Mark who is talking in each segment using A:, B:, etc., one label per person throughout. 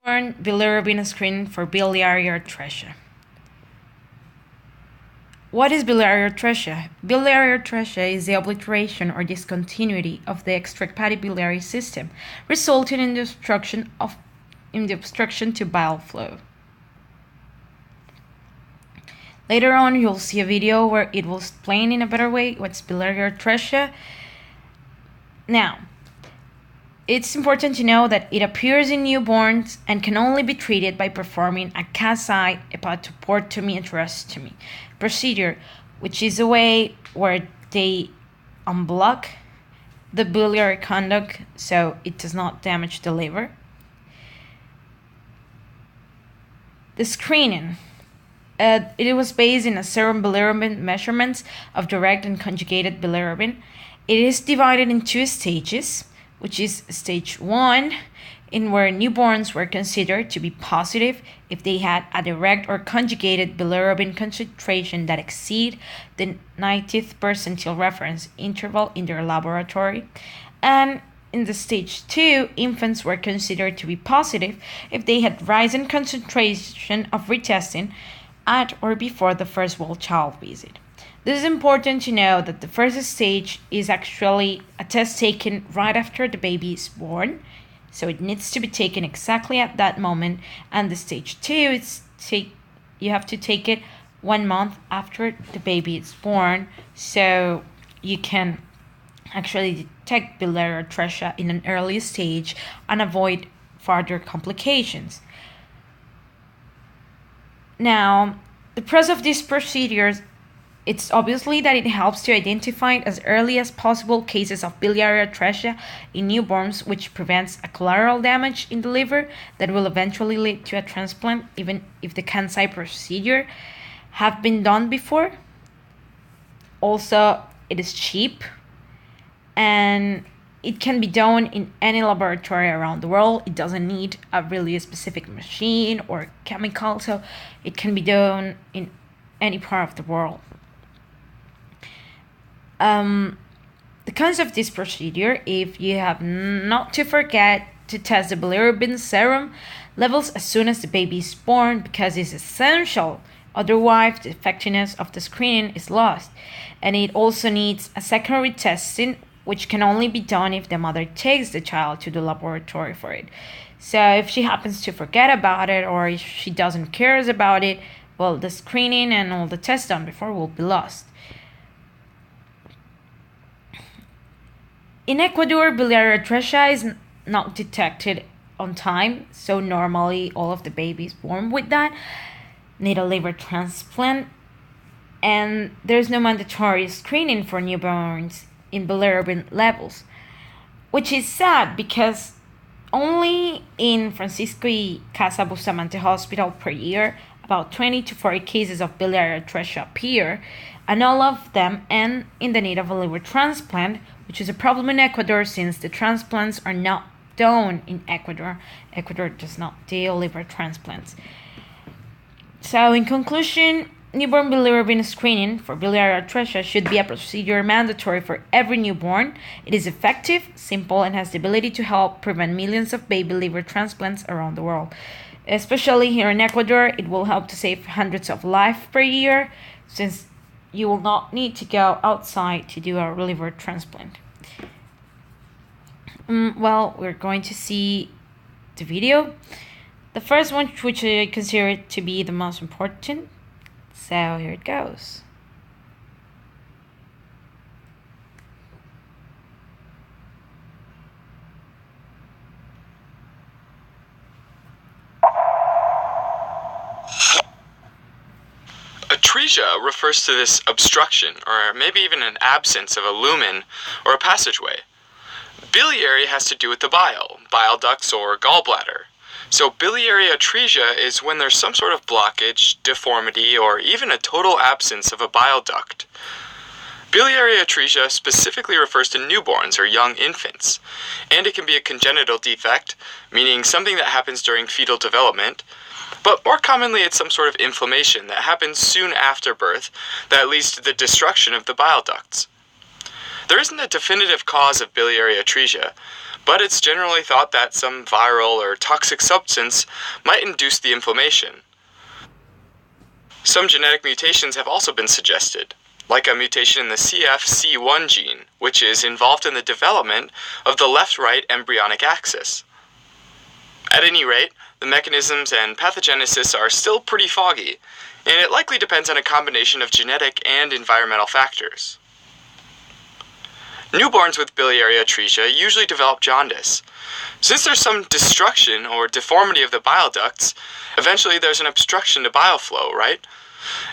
A: Bilirubin screening for biliary atresia. What is biliary atresia? Biliary atresia is the obliteration or discontinuity of the extrahepatic biliary system, resulting in the obstruction to bile flow. Later on, you'll see a video where it will explain in a better way what's biliary atresia. Now, it's important to know that it appears in newborns and can only be treated by performing a Kasai hepatoportomy and tracheostomy procedure, which is a way where they unblock the biliary conduct so it does not damage the liver. The screening. It was based in a serum bilirubin measurements of direct and conjugated bilirubin. It is divided in two stages, which is stage 1, in where newborns were considered to be positive if they had a direct or conjugated bilirubin concentration that exceed the 90th percentile reference interval in their laboratory. And in the stage 2, infants were considered to be positive if they had rising concentration of retestin at or before the first well-child visit. This is important to know that the first stage is actually a test taken right after the baby is born, so it needs to be taken exactly at that moment, and the stage 2 you have to take it 1 month after the baby is born, so you can actually detect biliary atresia in an early stage and avoid further complications. Now, the pros of these procedures, it's obviously that it helps to identify as early as possible cases of biliary atresia in newborns, which prevents a collateral damage in the liver that will eventually lead to a transplant, even if the Kansai procedure have been done before. Also, it is cheap and it can be done in any laboratory around the world. It doesn't need a really specific machine or chemical, so it can be done in any part of the world. The cons of this procedure, if you have not to forget to test the bilirubin serum levels as soon as the baby is born, because it's essential. Otherwise, the effectiveness of the screening is lost. And it also needs a secondary testing, which can only be done if the mother takes the child to the laboratory for it. So if she happens to forget about it, or if she doesn't care about it, well, the screening and all the tests done before will be lost. In Ecuador, biliary atresia is not detected on time, so normally all of the babies born with that need a liver transplant, and there's no mandatory screening for newborns in bilirubin levels, which is sad because only in Francisco y Casa Bustamante Hospital per year, about 20 to 40 cases of biliary atresia appear, and all of them end in the need of a liver transplant, which is a problem in Ecuador since the transplants are not done in Ecuador. Ecuador does not do liver transplants. So in conclusion, newborn bilirubin screening for biliary atresia should be a procedure mandatory for every newborn. It is effective, simple, and has the ability to help prevent millions of baby liver transplants around the world. Especially here in Ecuador, it will help to save hundreds of lives per year, since you will not need to go outside to do a liver transplant. Well, we're going to see the video. The first one, which I consider to be the most important. So here it goes.
B: Artresia refers to this obstruction, or maybe even an absence of a lumen or a passageway. Biliary has to do with the bile ducts or gallbladder. So biliary atresia is when there's some sort of blockage, deformity, or even a total absence of a bile duct. Biliary atresia specifically refers to newborns or young infants, and it can be a congenital defect, meaning something that happens during fetal development, but more commonly it's some sort of inflammation that happens soon after birth that leads to the destruction of the bile ducts. There isn't a definitive cause of biliary atresia, but it's generally thought that some viral or toxic substance might induce the inflammation. Some genetic mutations have also been suggested, like a mutation in the CFC1 gene, which is involved in the development of the left-right embryonic axis. At any rate, the mechanisms and pathogenesis are still pretty foggy, and it likely depends on a combination of genetic and environmental factors. Newborns with biliary atresia usually develop jaundice. Since there's some destruction or deformity of the bile ducts, eventually there's an obstruction to bile flow, right?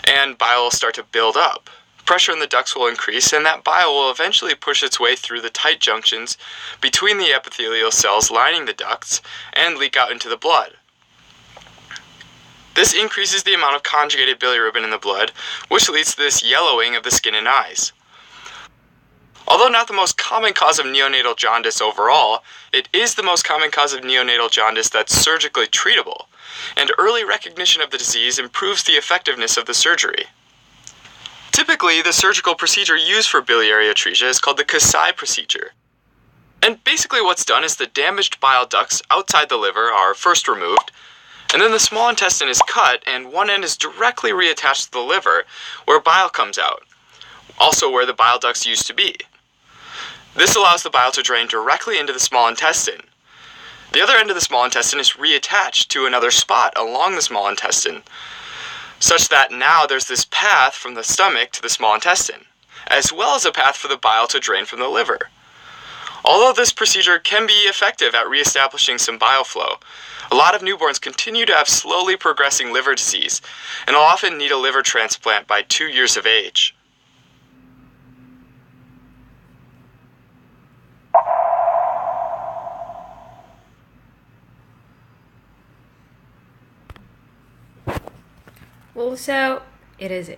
B: And bile will start to build up. Pressure in the ducts will increase, and that bile will eventually push its way through the tight junctions between the epithelial cells lining the ducts and leak out into the blood. This increases the amount of conjugated bilirubin in the blood, which leads to this yellowing of the skin and eyes. Although not the most common cause of neonatal jaundice overall, it is the most common cause of neonatal jaundice that's surgically treatable, and early recognition of the disease improves the effectiveness of the surgery. Typically, the surgical procedure used for biliary atresia is called the Kasai procedure. And basically what's done is the damaged bile ducts outside the liver are first removed, and then the small intestine is cut and one end is directly reattached to the liver where bile comes out, also where the bile ducts used to be. This allows the bile to drain directly into the small intestine. The other end of the small intestine is reattached to another spot along the small intestine, such that now there's this path from the stomach to the small intestine, as well as a path for the bile to drain from the liver. Although this procedure can be effective at reestablishing some bile flow, a lot of newborns continue to have slowly progressing liver disease and will often need a liver transplant by 2 years of age.
A: Well, so it is